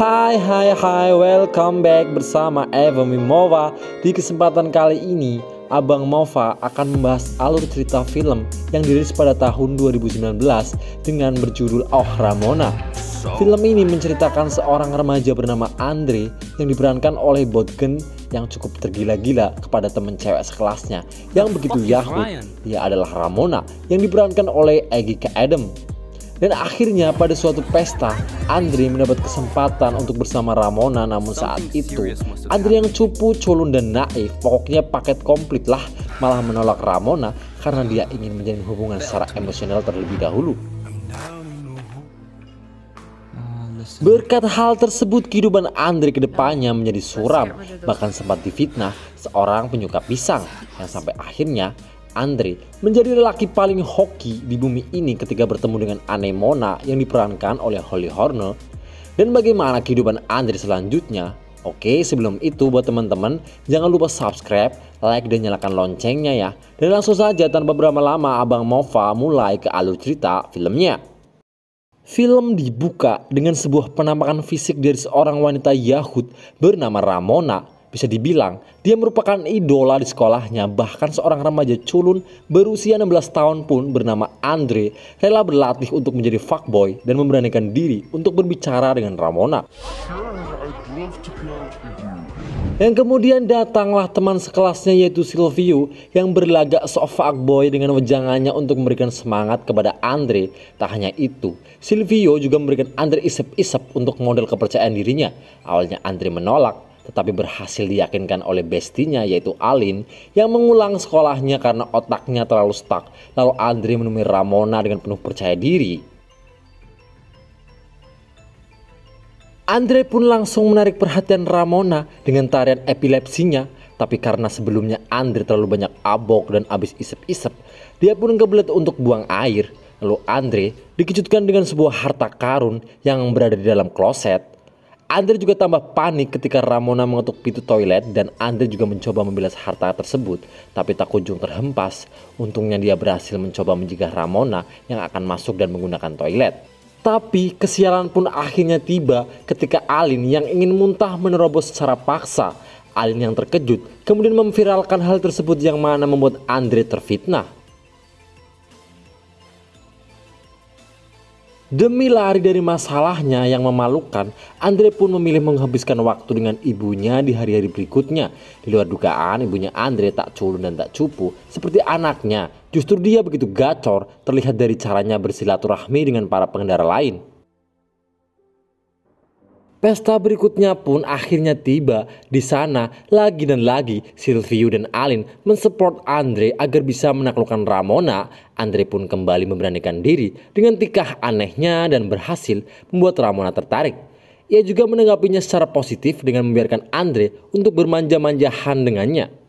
Hai, welcome back bersama Eva Mimova. Di kesempatan kali ini, Abang Mova akan membahas alur cerita film yang dirilis pada tahun 2019 dengan berjudul Oh Ramona. Film ini menceritakan seorang remaja bernama Andre yang diperankan oleh Botgen yang cukup tergila-gila kepada teman cewek sekelasnya yang begitu yahut. Dia adalah Ramona yang diperankan oleh Eggy Adam. Dan akhirnya pada suatu pesta, Andre mendapat kesempatan untuk bersama Ramona. Namun saat itu, Andre yang cupu, culun dan naif, pokoknya paket komplit lah, malah menolak Ramona karena dia ingin menjalin hubungan secara emosional terlebih dahulu. Berkat hal tersebut, kehidupan Andre kedepannya menjadi suram, bahkan sempat difitnah seorang penyuka pisang, yang sampai akhirnya Andre menjadi lelaki paling hoki di bumi ini ketika bertemu dengan Anemona yang diperankan oleh Holly Horner. Dan bagaimana kehidupan Andre selanjutnya? Oke, sebelum itu buat teman-teman jangan lupa subscribe, like dan nyalakan loncengnya ya. Dan langsung saja tanpa berlama-lama Abang Mova mulai ke alur cerita filmnya. Film dibuka dengan sebuah penampakan fisik dari seorang wanita Yahud bernama Ramona. Bisa dibilang, dia merupakan idola di sekolahnya. Bahkan seorang remaja culun berusia 16 tahun pun bernama Andre rela berlatih untuk menjadi fuckboy dan memberanikan diri untuk berbicara dengan Ramona. Yang kemudian datanglah teman sekelasnya yaitu Silvio yang berlagak sok fuckboy dengan wejangannya untuk memberikan semangat kepada Andre. Tak hanya itu, Silvio juga memberikan Andre isep-isep untuk modal kepercayaan dirinya. Awalnya Andre menolak, tetapi berhasil diyakinkan oleh bestinya yaitu Alin yang mengulang sekolahnya karena otaknya terlalu stuck. Lalu Andre menemui Ramona dengan penuh percaya diri. Andre pun langsung menarik perhatian Ramona dengan tarian epilepsinya. Tapi karena sebelumnya Andre terlalu banyak abok dan habis isep-isep, dia pun kebelet untuk buang air. Lalu Andre dikejutkan dengan sebuah harta karun yang berada di dalam kloset. Andre juga tambah panik ketika Ramona mengetuk pintu toilet dan Andre juga mencoba membilas harta tersebut, tapi tak kunjung terhempas. Untungnya dia berhasil mencoba mencegah Ramona yang akan masuk dan menggunakan toilet. Tapi kesialan pun akhirnya tiba ketika Alin yang ingin muntah menerobos secara paksa. Alin yang terkejut kemudian memviralkan hal tersebut yang mana membuat Andre terfitnah. Demi lari dari masalahnya yang memalukan, Andre pun memilih menghabiskan waktu dengan ibunya di hari-hari berikutnya. Di luar dugaan, ibunya Andre tak culun dan tak cupu seperti anaknya. Justru dia begitu gacor, terlihat dari caranya bersilaturahmi dengan para pengendara lain. Pesta berikutnya pun akhirnya tiba. Di sana lagi dan lagi Silvio dan Alin mensupport Andre agar bisa menaklukkan Ramona. Andre pun kembali memberanikan diri dengan tingkah anehnya dan berhasil membuat Ramona tertarik. Ia juga menanggapinya secara positif dengan membiarkan Andre untuk bermanja-manjahan dengannya.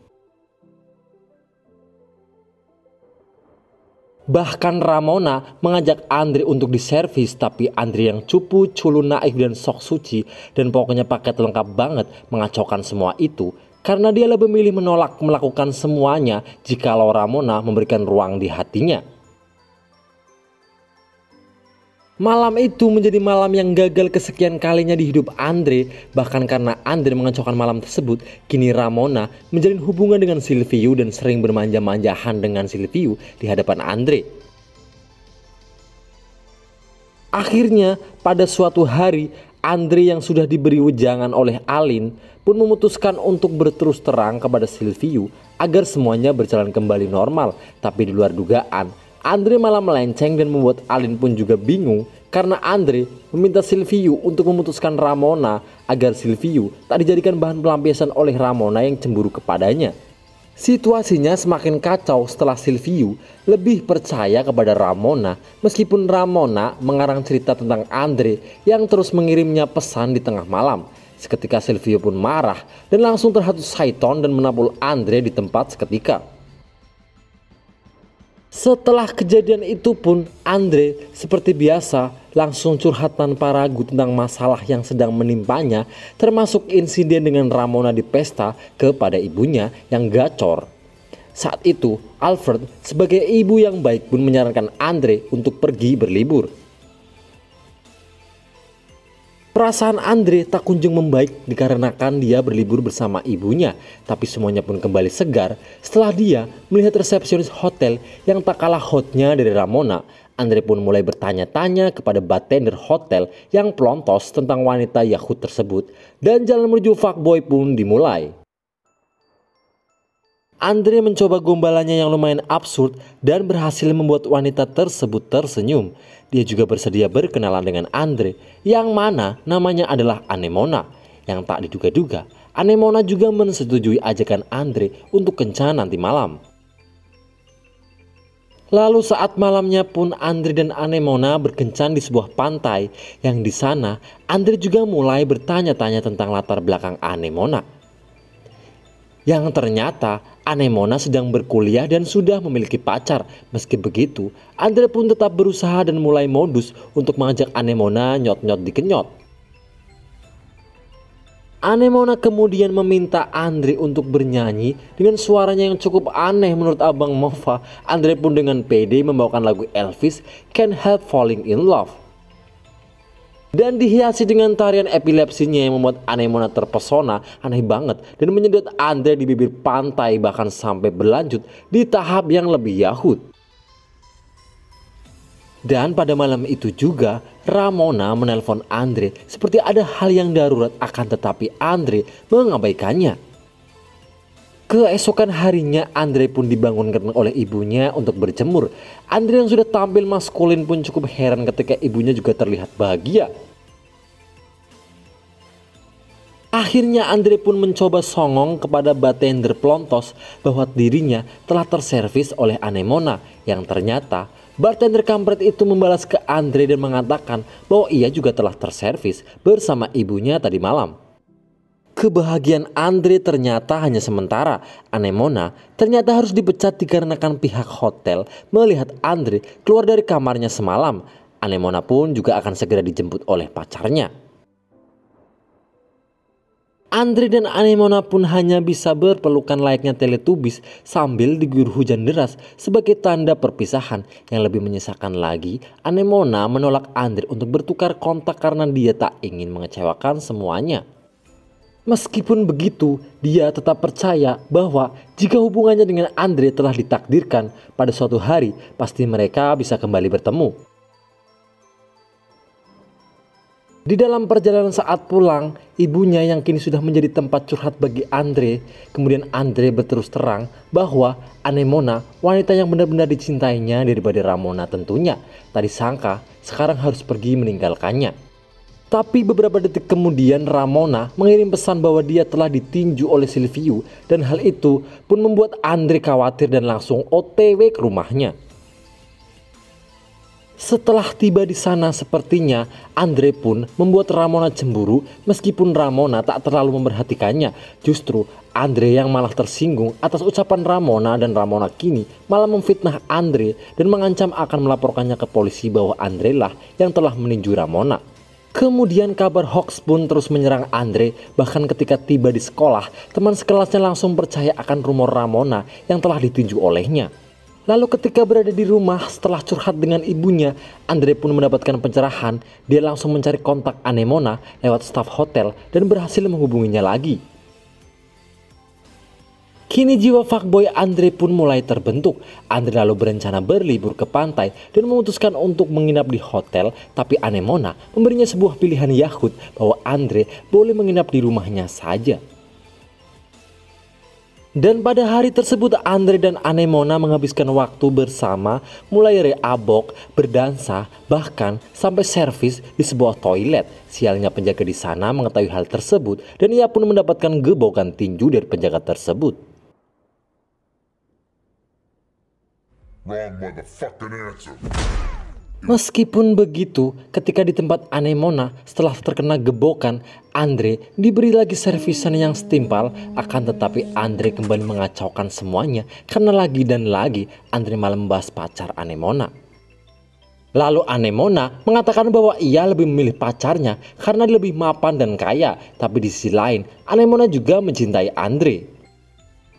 Bahkan Ramona mengajak Andre untuk diservis, tapi Andre yang cupu, culun, naif dan sok suci dan pokoknya paket lengkap banget mengacaukan semua itu karena dia lebih memilih menolak melakukan semuanya jikalau Ramona memberikan ruang di hatinya. Malam itu menjadi malam yang gagal kesekian kalinya di hidup Andre. Bahkan karena Andre mengacaukan malam tersebut, kini Ramona menjalin hubungan dengan Silvio dan sering bermanja-manjahan dengan Silvio di hadapan Andre. Akhirnya pada suatu hari, Andre yang sudah diberi wejangan oleh Alin pun memutuskan untuk berterus terang kepada Silvio agar semuanya berjalan kembali normal. Tapi di luar dugaan, Andre malah melenceng dan membuat Alin pun juga bingung karena Andre meminta Silvio untuk memutuskan Ramona agar Silvio tak dijadikan bahan pelampiasan oleh Ramona yang cemburu kepadanya. Situasinya semakin kacau setelah Silvio lebih percaya kepada Ramona meskipun Ramona mengarang cerita tentang Andre yang terus mengirimnya pesan di tengah malam. Seketika Silvio pun marah dan langsung terhatu syaiton dan menampol Andre di tempat seketika. Setelah kejadian itu pun Andre seperti biasa langsung curhat tanpa ragu tentang masalah yang sedang menimpanya, termasuk insiden dengan Ramona di pesta kepada ibunya yang gacor. Saat itu Alfred sebagai ibu yang baik pun menyarankan Andre untuk pergi berlibur. Perasaan Andre tak kunjung membaik dikarenakan dia berlibur bersama ibunya, tapi semuanya pun kembali segar setelah dia melihat resepsionis hotel yang tak kalah hotnya dari Ramona. Andre pun mulai bertanya-tanya kepada bartender hotel yang pelontos tentang wanita Yahoo tersebut, dan jalan menuju fuckboy pun dimulai. Andre mencoba gombalannya yang lumayan absurd dan berhasil membuat wanita tersebut tersenyum. Dia juga bersedia berkenalan dengan Andre, yang mana namanya adalah Anemona. Yang tak diduga-duga, Anemona juga mensetujui ajakan Andre untuk kencan nanti malam. Lalu saat malamnya pun Andre dan Anemona berkencan di sebuah pantai, yang di sana Andre juga mulai bertanya-tanya tentang latar belakang Anemona. Yang ternyata Anemona sedang berkuliah dan sudah memiliki pacar. Meski begitu, Andre pun tetap berusaha dan mulai modus untuk mengajak Anemona nyot-nyot dikenyot. Anemona kemudian meminta Andre untuk bernyanyi dengan suaranya yang cukup aneh menurut Abang Mova. Andre pun dengan pede membawakan lagu Elvis, Can't Help Falling in Love. Dan dihiasi dengan tarian epilepsinya yang membuat Anemona terpesona aneh banget dan menyedot Andre di bibir pantai, bahkan sampai berlanjut di tahap yang lebih yahut. Dan pada malam itu juga Ramona menelpon Andre seperti ada hal yang darurat, akan tetapi Andre mengabaikannya. Keesokan harinya Andre pun dibangunkan oleh ibunya untuk berjemur. Andre yang sudah tampil maskulin pun cukup heran ketika ibunya juga terlihat bahagia. Akhirnya Andre pun mencoba songong kepada bartender pelontos bahwa dirinya telah terservis oleh Anemona, yang ternyata bartender kampret itu membalas ke Andre dan mengatakan bahwa ia juga telah terservis bersama ibunya tadi malam. Kebahagiaan Andre ternyata hanya sementara. Anemona ternyata harus dipecat dikarenakan pihak hotel melihat Andre keluar dari kamarnya semalam. Anemona pun juga akan segera dijemput oleh pacarnya. Andre dan Anemona pun hanya bisa berpelukan layaknya Teletubbies sambil diguyur hujan deras sebagai tanda perpisahan. Yang lebih menyesakan lagi, Anemona menolak Andre untuk bertukar kontak karena dia tak ingin mengecewakan semuanya. Meskipun begitu, dia tetap percaya bahwa jika hubungannya dengan Andre telah ditakdirkan, pada suatu hari pasti mereka bisa kembali bertemu. Di dalam perjalanan saat pulang, ibunya yang kini sudah menjadi tempat curhat bagi Andre. Kemudian Andre berterus terang bahwa Anemona wanita yang benar-benar dicintainya daripada Ramona tentunya. Tak disangka sekarang harus pergi meninggalkannya. Tapi beberapa detik kemudian Ramona mengirim pesan bahwa dia telah ditinju oleh Silvio, dan hal itu pun membuat Andre khawatir dan langsung OTW ke rumahnya. Setelah tiba di sana, sepertinya Andre pun membuat Ramona cemburu meskipun Ramona tak terlalu memperhatikannya. Justru Andre yang malah tersinggung atas ucapan Ramona, dan Ramona kini malah memfitnah Andre dan mengancam akan melaporkannya ke polisi bahwa Andre lah yang telah meninju Ramona. Kemudian kabar hoax pun terus menyerang Andre, bahkan ketika tiba di sekolah, teman sekelasnya langsung percaya akan rumor Ramona yang telah ditinju olehnya. Lalu ketika berada di rumah setelah curhat dengan ibunya, Andre pun mendapatkan pencerahan. Dia langsung mencari kontak Anemona lewat staf hotel dan berhasil menghubunginya lagi. Kini jiwa fuckboy Andre pun mulai terbentuk. Andre lalu berencana berlibur ke pantai dan memutuskan untuk menginap di hotel. Tapi Anemona memberinya sebuah pilihan yahut bahwa Andre boleh menginap di rumahnya saja. Dan pada hari tersebut Andre dan Anemona menghabiskan waktu bersama, mulai dari abok, berdansa, bahkan sampai servis di sebuah toilet. Sialnya penjaga di sana mengetahui hal tersebut dan ia pun mendapatkan gebokan tinju dari penjaga tersebut. Wrong motherfucking answer. Meskipun begitu, ketika di tempat Anemona setelah terkena gebokan, Andre diberi lagi servisan yang setimpal. Akan tetapi Andre kembali mengacaukan semuanya karena lagi dan lagi Andre malah membahas pacar Anemona. Lalu Anemona mengatakan bahwa ia lebih memilih pacarnya karena dia lebih mapan dan kaya. Tapi di sisi lain, Anemona juga mencintai Andre.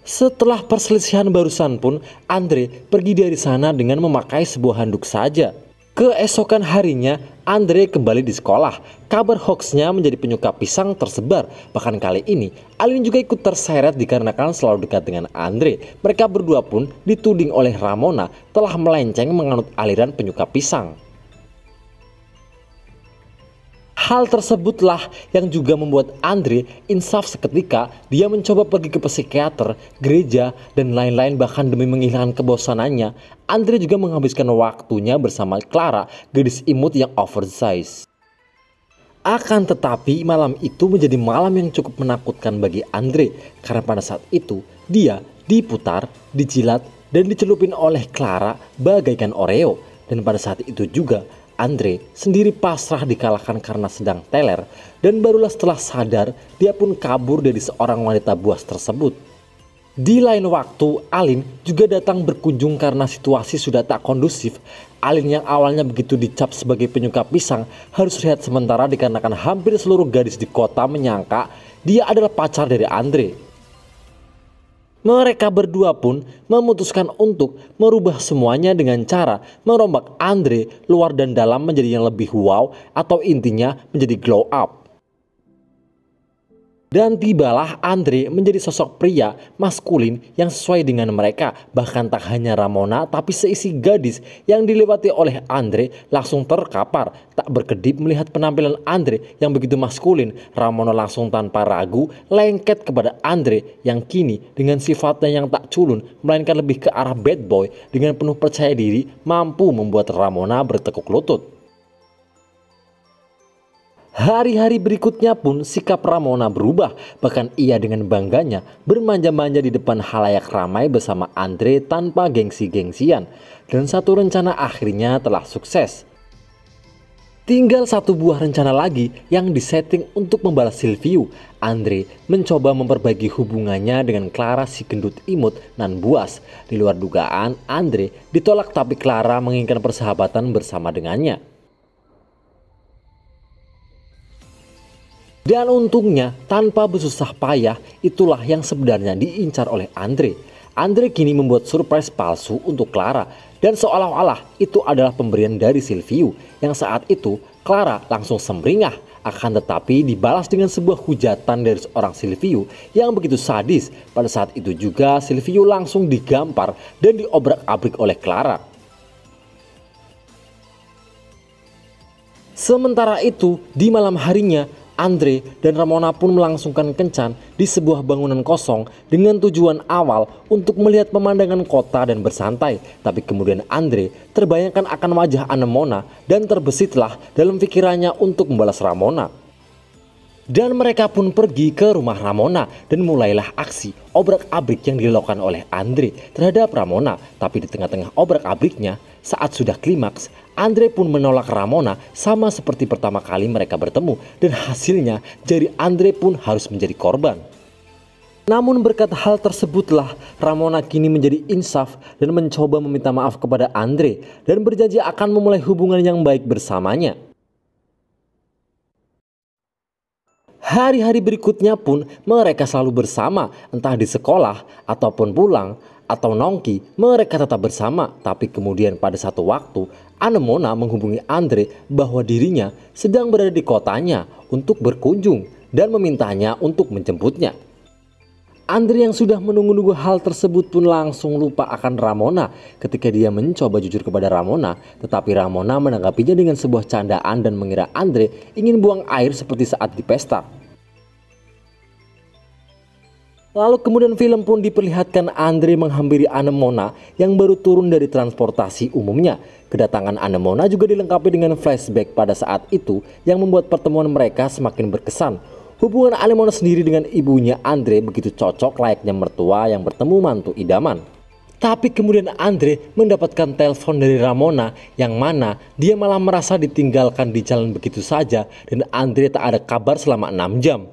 Setelah perselisihan barusan pun, Andre pergi dari sana dengan memakai sebuah handuk saja. Keesokan harinya, Andre kembali di sekolah. Kabar hoaxnya menjadi penyuka pisang tersebar. Bahkan kali ini, Alin juga ikut terseret dikarenakan selalu dekat dengan Andre. Mereka berdua pun dituding oleh Ramona telah melenceng menganut aliran penyuka pisang. Hal tersebutlah yang juga membuat Andre insaf seketika. Dia mencoba pergi ke psikiater, gereja, dan lain-lain. Bahkan demi menghilangkan kebosanannya, Andre juga menghabiskan waktunya bersama Clara, gadis imut yang oversize. Akan tetapi malam itu menjadi malam yang cukup menakutkan bagi Andre. Karena pada saat itu dia diputar, dijilat, dan dicelupin oleh Clara bagaikan Oreo. Dan pada saat itu juga Andre sendiri pasrah dikalahkan karena sedang teler, dan barulah setelah sadar dia pun kabur dari seorang wanita buas tersebut. Di lain waktu, Alin juga datang berkunjung karena situasi sudah tak kondusif. Alin yang awalnya begitu dicap sebagai penyuka pisang harus rehat sementara dikarenakan hampir seluruh gadis di kota menyangka dia adalah pacar dari Andre. Mereka berdua pun memutuskan untuk merubah semuanya dengan cara merombak Andre luar dan dalam menjadi yang lebih wow, atau intinya menjadi glow up. Dan tibalah Andre menjadi sosok pria maskulin yang sesuai dengan mereka. Bahkan tak hanya Ramona tapi seisi gadis yang dilewati oleh Andre langsung terkapar. Tak berkedip melihat penampilan Andre yang begitu maskulin, Ramona langsung tanpa ragu lengket kepada Andre yang kini dengan sifatnya yang tak culun melainkan lebih ke arah bad boy. Dengan penuh percaya diri mampu membuat Ramona bertekuk lutut. Hari-hari berikutnya pun sikap Ramona berubah. Bahkan ia dengan bangganya bermanja-manja di depan halayak ramai bersama Andre tanpa gengsi-gengsian. Dan satu rencana akhirnya telah sukses. Tinggal satu buah rencana lagi yang disetting untuk membalas Silviu. Andre mencoba memperbaiki hubungannya dengan Clara si gendut imut nan buas. Di luar dugaan, Andre ditolak tapi Clara menginginkan persahabatan bersama dengannya. Dan untungnya tanpa bersusah payah itulah yang sebenarnya diincar oleh Andre. Andre kini membuat surprise palsu untuk Clara dan seolah-olah itu adalah pemberian dari Silviu yang saat itu Clara langsung semringah. Akan tetapi dibalas dengan sebuah hujatan dari seorang Silviu yang begitu sadis. Pada saat itu juga Silviu langsung digampar dan diobrak-abrik oleh Clara. Sementara itu di malam harinya Andre dan Ramona pun melangsungkan kencan di sebuah bangunan kosong dengan tujuan awal untuk melihat pemandangan kota dan bersantai. Tapi kemudian Andre terbayangkan akan wajah Anemona dan terbesitlah dalam pikirannya untuk membalas Ramona. Dan mereka pun pergi ke rumah Ramona dan mulailah aksi obrak-abrik yang dilakukan oleh Andre terhadap Ramona. Tapi di tengah-tengah obrak-abriknya saat sudah klimaks, Andre pun menolak Ramona sama seperti pertama kali mereka bertemu. Dan hasilnya jari Andre pun harus menjadi korban. Namun berkat hal tersebutlah Ramona kini menjadi insaf dan mencoba meminta maaf kepada Andre. Dan berjanji akan memulai hubungan yang baik bersamanya. Hari-hari berikutnya pun mereka selalu bersama, entah di sekolah ataupun pulang atau nongki, mereka tetap bersama. Tapi kemudian pada satu waktu Anemona menghubungi Andre bahwa dirinya sedang berada di kotanya untuk berkunjung dan memintanya untuk menjemputnya. Andre yang sudah menunggu-nunggu hal tersebut pun langsung lupa akan Ramona ketika dia mencoba jujur kepada Ramona. Tetapi Ramona menanggapinya dengan sebuah candaan dan mengira Andre ingin buang air seperti saat di pesta. Lalu kemudian film pun diperlihatkan Andre menghampiri Anemona yang baru turun dari transportasi umumnya. Kedatangan Anemona juga dilengkapi dengan flashback pada saat itu yang membuat pertemuan mereka semakin berkesan. Hubungan Anemona sendiri dengan ibunya Andre begitu cocok layaknya mertua yang bertemu mantu idaman. Tapi kemudian Andre mendapatkan telepon dari Ramona yang mana dia malah merasa ditinggalkan di jalan begitu saja dan Andre tak ada kabar selama 6 jam.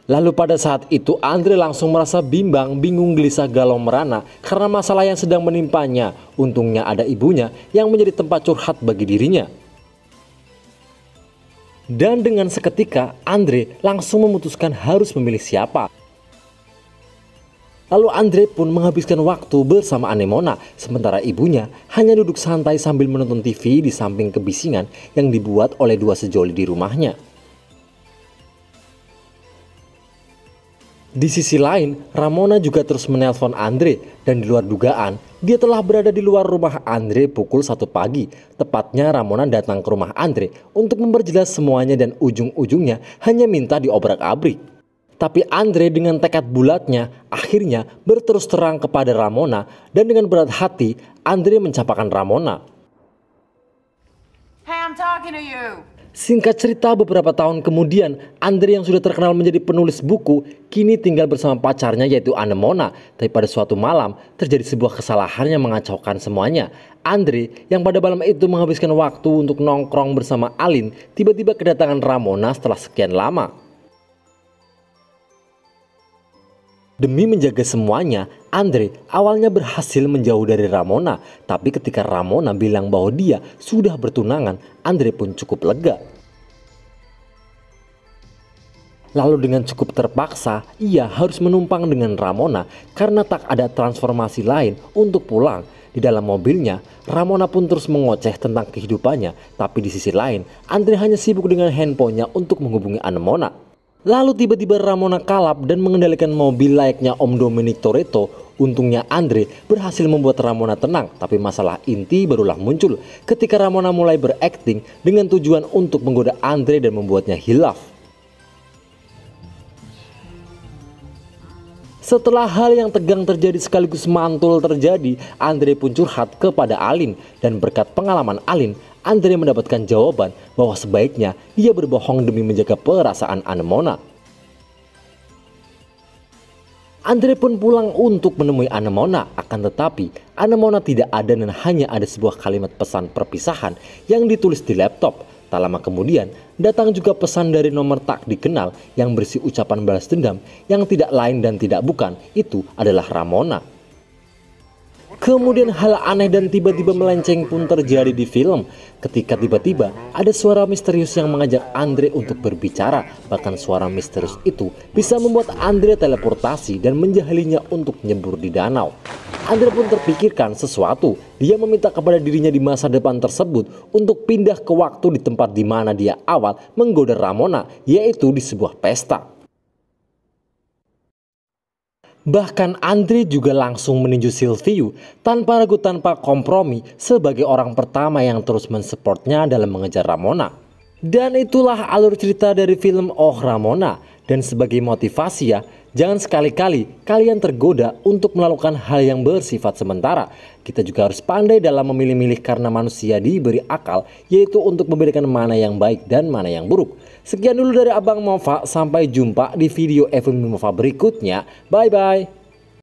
Lalu pada saat itu Andre langsung merasa bimbang, bingung, gelisah, galau, merana karena masalah yang sedang menimpanya. Untungnya ada ibunya yang menjadi tempat curhat bagi dirinya. Dan dengan seketika Andre langsung memutuskan harus memilih siapa. Lalu Andre pun menghabiskan waktu bersama Anemona, sementara ibunya hanya duduk santai sambil menonton TV di samping kebisingan yang dibuat oleh dua sejoli di rumahnya. Di sisi lain, Ramona juga terus menelpon Andre dan di luar dugaan, dia telah berada di luar rumah Andre pukul 1 pagi. Tepatnya Ramona datang ke rumah Andre untuk memperjelas semuanya dan ujung-ujungnya hanya minta diobrak-abrik. Tapi Andre dengan tekad bulatnya akhirnya berterus terang kepada Ramona dan dengan berat hati Andre mencapakan Ramona. Hey, I'm talking to you. Singkat cerita, beberapa tahun kemudian, Andre yang sudah terkenal menjadi penulis buku, kini tinggal bersama pacarnya yaitu Anemona. Tapi pada suatu malam, terjadi sebuah kesalahan yang mengacaukan semuanya. Andre, yang pada malam itu menghabiskan waktu untuk nongkrong bersama Alin, tiba-tiba kedatangan Ramona setelah sekian lama. Demi menjaga semuanya, Andre awalnya berhasil menjauh dari Ramona. Tapi ketika Ramona bilang bahwa dia sudah bertunangan, Andre pun cukup lega. Lalu dengan cukup terpaksa, ia harus menumpang dengan Ramona karena tak ada transformasi lain untuk pulang. Di dalam mobilnya, Ramona pun terus mengoceh tentang kehidupannya. Tapi di sisi lain, Andre hanya sibuk dengan handphonenya untuk menghubungi Anemona. Lalu tiba-tiba Ramona kalap dan mengendalikan mobil layaknya Om Dominic Toretto. Untungnya Andre berhasil membuat Ramona tenang, tapi masalah inti barulah muncul ketika Ramona mulai berakting dengan tujuan untuk menggoda Andre dan membuatnya hilaf. Setelah hal yang tegang terjadi sekaligus mantul terjadi, Andre pun curhat kepada Alin dan berkat pengalaman Alin, Andre mendapatkan jawaban bahwa sebaiknya dia berbohong demi menjaga perasaan Anemona. Andre pun pulang untuk menemui Anemona, akan tetapi Anemona tidak ada dan hanya ada sebuah kalimat pesan perpisahan yang ditulis di laptop. Tak lama kemudian datang juga pesan dari nomor tak dikenal yang berisi ucapan balas dendam yang tidak lain dan tidak bukan, itu adalah Ramona. Kemudian hal aneh dan tiba-tiba melenceng pun terjadi di film ketika tiba-tiba ada suara misterius yang mengajak Andre untuk berbicara. Bahkan suara misterius itu bisa membuat Andre teleportasi dan menjahilinya untuk nyebur di danau. Andre pun terpikirkan sesuatu. Dia meminta kepada dirinya di masa depan tersebut untuk pindah ke waktu di tempat di mana dia awal menggoda Ramona, yaitu di sebuah pesta. Bahkan Andre juga langsung meninju Sylvie tanpa ragu tanpa kompromi sebagai orang pertama yang terus mensupportnya dalam mengejar Ramona. Dan itulah alur cerita dari film Oh Ramona. Dan sebagai motivasi ya, jangan sekali-kali kalian tergoda untuk melakukan hal yang bersifat sementara. Kita juga harus pandai dalam memilih-milih karena manusia diberi akal, yaitu untuk membedakan mana yang baik dan mana yang buruk. Sekian dulu dari Abang Mova, sampai jumpa di video FMV Mova berikutnya. Bye-bye.